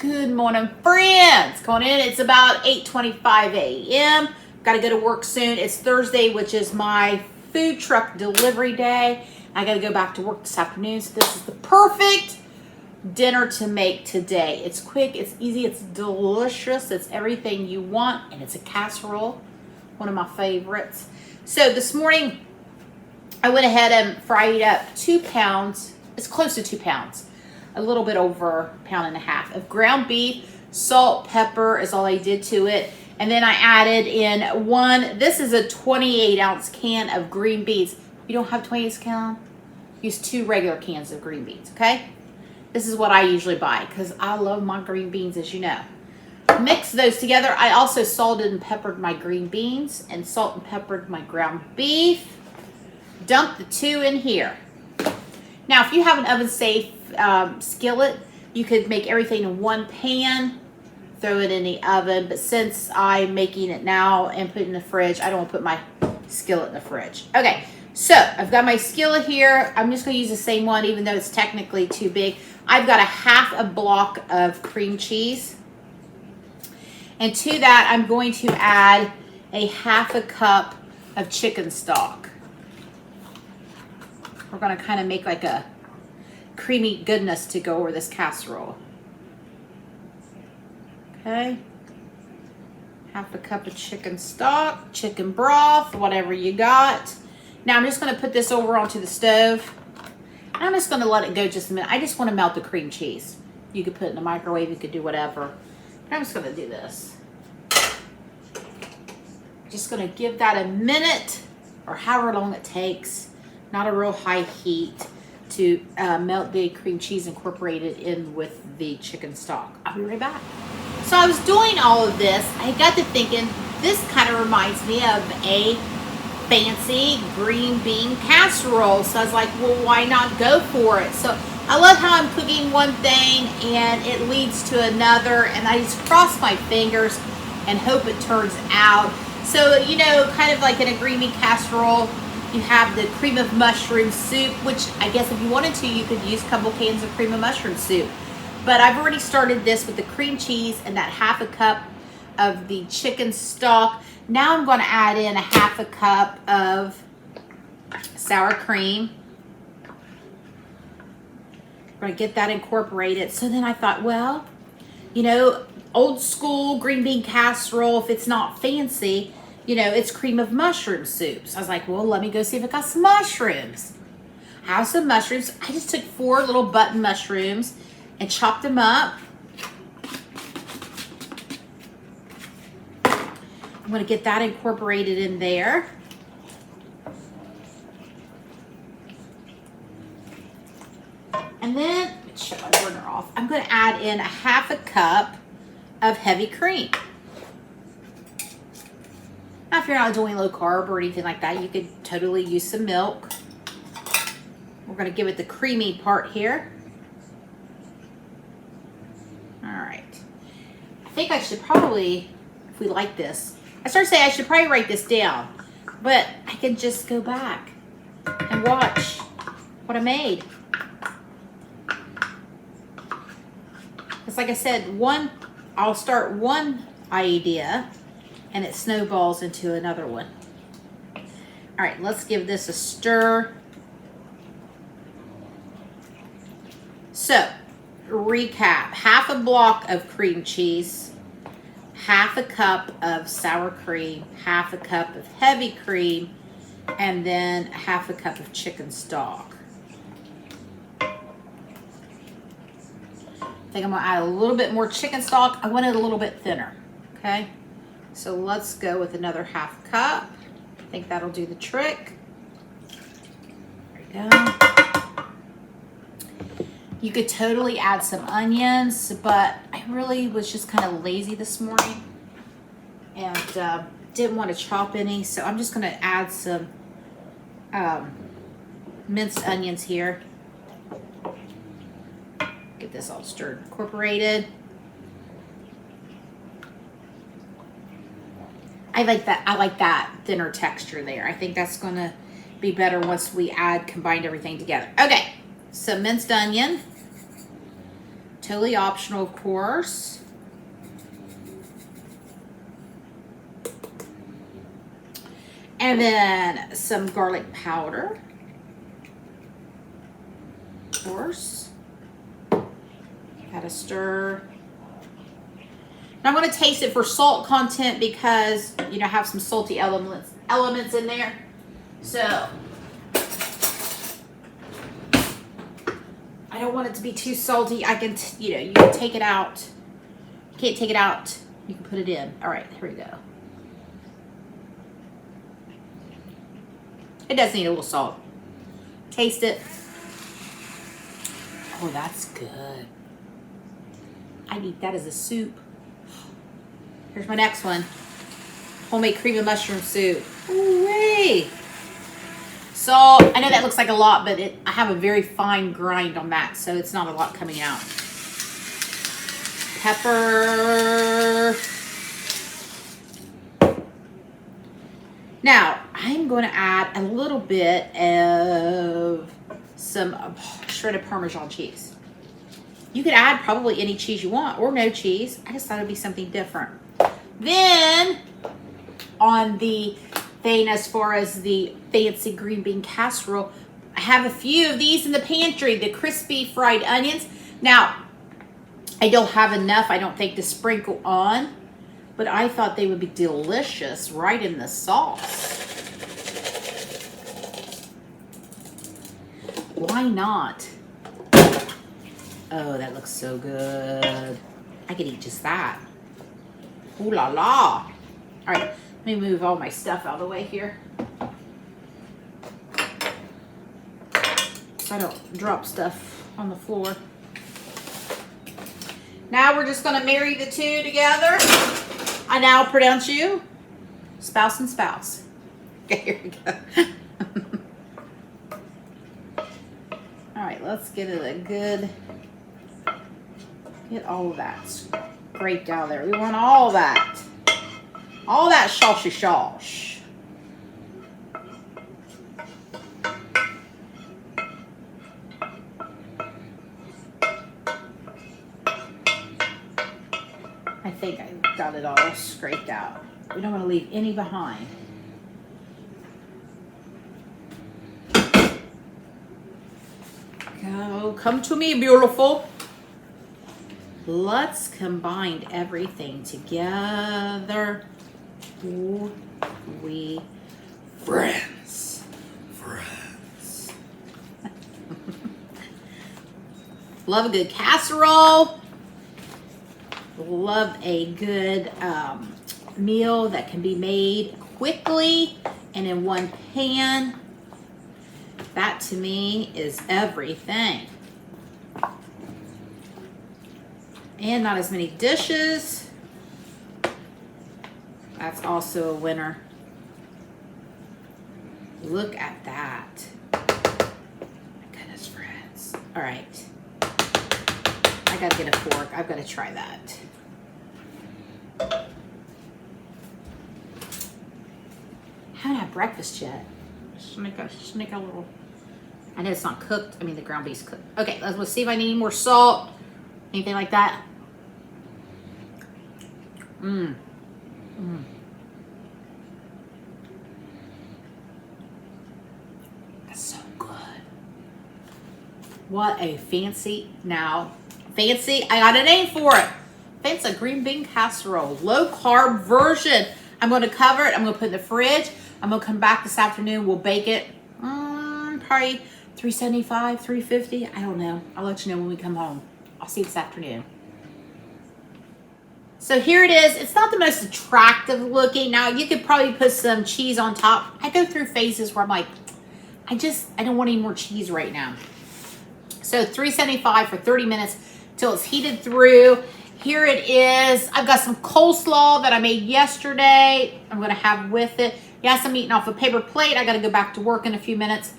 Good morning, friends. Going in, it's about 8:25 a.m. Got to go to work soon. It's Thursday, which is my food truck delivery day. I got to go back to work this afternoon, so this is the perfect dinner to make today. It's quick, it's easy, it's delicious, it's everything you want, and it's a casserole, one of my favorites. So this morning, I went ahead and fried up 2 pounds, it's close to 2 pounds, a little bit over a pound and a half of ground beef. Salt, pepper is all I did to it. And then I added in this is a 28 ounce can of green beans. If you don't have 28 ounce can, use 2 regular cans of green beans, okay? This is what I usually buy because I love my green beans, as you know. Mix those together. I also salted and peppered my green beans and salt and peppered my ground beef. Dump the 2 in here. Now, if you have an oven-safe skillet, you could make everything in one pan, throw it in the oven. But since I'm making it now and put it in the fridge, I don't want to put my skillet in the fridge. Okay, so I've got my skillet here. I'm just going to use the same one, even though it's technically too big. I've got a half a block of cream cheese. And to that, I'm going to add a half a cup of chicken stock. We're going to kind of make like a creamy goodness to go over this casserole. Okay. Half a cup of chicken stock, chicken broth, whatever you got. Now I'm just going to put this over onto the stove. I'm just going to let it go just a minute. I just want to melt the cream cheese. You could put it in the microwave, you could do whatever. I'm just going to do this. Just going to give that a minute or however long it takes. Not a real high heat to melt the cream cheese incorporated in with the chicken stock. I'll be right back. So I was doing all of this. I got to thinking, this kind of reminds me of a fancy green bean casserole. So I was like, well, why not go for it? So I love how I'm cooking one thing and it leads to another, and I just cross my fingers and hope it turns out. So, you know, kind of like in a green bean casserole, you have the cream of mushroom soup, which I guess if you wanted to, you could use a couple cans of cream of mushroom soup. But I've already started this with the cream cheese and that half a cup of the chicken stock. Now I'm going to add in a half a cup of sour cream. I'm going to get that incorporated. So then I thought, well, you know, old school green bean casserole, if it's not fancy, you know, it's cream of mushroom soup. So I was like, well, let me go see if I got some mushrooms. I have some mushrooms. I just took 4 little button mushrooms and chopped them up. I'm going to get that incorporated in there. And then, let me shut my burner off. I'm going to add in a half a cup of heavy cream. Now, if you're not doing low carb or anything like that, you could totally use some milk. We're going to give it the creamy part here. All right. I think I should probably, if we like this, I started saying I should probably write this down, but I can just go back and watch what I made. It's like I said, I'll start one idea and it snowballs into another one. All right, let's give this a stir. So, recap, half a block of cream cheese, half a cup of sour cream, half a cup of heavy cream, and then half a cup of chicken stock. I think I'm gonna add a little bit more chicken stock. I want it a little bit thinner, okay? So let's go with another half cup. I think that'll do the trick. There we go. You could totally add some onions, but I really was just kind of lazy this morning and didn't want to chop any, so I'm just going to add some minced onions here. Get this all stirred, incorporated. I like that thinner texture there. I think that's going to be better once we combine everything together. Okay, so minced onion, Totally optional, of course. And then some garlic powder. Of course. Gotta stir. Now I'm going to taste it for salt content because, you know, I have some salty elements in there. So I don't want it to be too salty. I can, you know, you can take it out. You can't take it out. You can put it in. All right, here we go. It does need a little salt. Taste it. Oh, that's good. I'd eat that as a soup. Here's my next one. Homemade cream of mushroom soup. Ooh-wee. So I know that looks like a lot, but I have a very fine grind on that, so it's not a lot coming out. Pepper. Now, I'm going to add a little bit of some shredded Parmesan cheese. You could add probably any cheese you want or no cheese. I just thought it'd be something different. Then, on the vein as far as the fancy green bean casserole, I have a few of these in the pantry, the crispy fried onions. Now, I don't have enough, I don't think, to sprinkle on, but I thought they would be delicious right in the sauce. Why not? Oh, that looks so good. I could eat just that. Ooh la la. All right, let me move all my stuff out of the way here, so I don't drop stuff on the floor. Now we're just gonna marry the two together. I now pronounce you spouse and spouse. Okay, here we go. All right, let's get it a good, get all of that scraped out of there. We want all that saucy sauce. I think I got it all scraped out. We don't want to leave any behind. Go, come to me, beautiful. Let's combine everything together. Ooh, we friends. Love a good casserole. Love a good meal that can be made quickly and in one pan. That to me is everything. And not as many dishes. That's also a winner. Look at that. My goodness, friends. All right. I gotta get a fork. I've got to try that. Haven't had breakfast yet. Just make a little. I know it's not cooked. I mean, the ground beef's cooked. Okay, let's see if I need any more salt. Anything like that. That's so good. What a fancy, I got a name for it. Fancy green bean casserole, low carb version. I'm going to cover it. I'm going to put it in the fridge. I'm going to come back this afternoon. We'll bake it. Probably 375, 350. I don't know. I'll let you know when we come home. I'll see you this afternoon. So here it is. It's not the most attractive looking. Now you could probably put some cheese on top. I go through phases where I'm like, I don't want any more cheese right now. So 375 for 30 minutes till it's heated through. Here it is. I've got some coleslaw that I made yesterday. I'm going to have with it. Yes, I'm eating off a paper plate. I got to go back to work in a few minutes.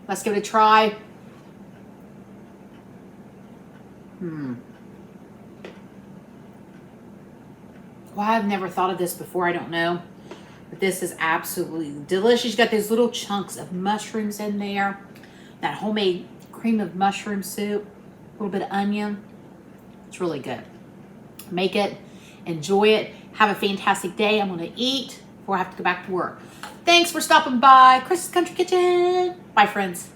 Let's give it a try. Well, I've never thought of this before. I don't know. But this is absolutely delicious. You got those little chunks of mushrooms in there. That homemade cream of mushroom soup. A little bit of onion. It's really good. Make it, enjoy it, have a fantastic day. I'm going to eat before I have to go back to work. Thanks for stopping by Chris's Country Kitchen. Bye, friends.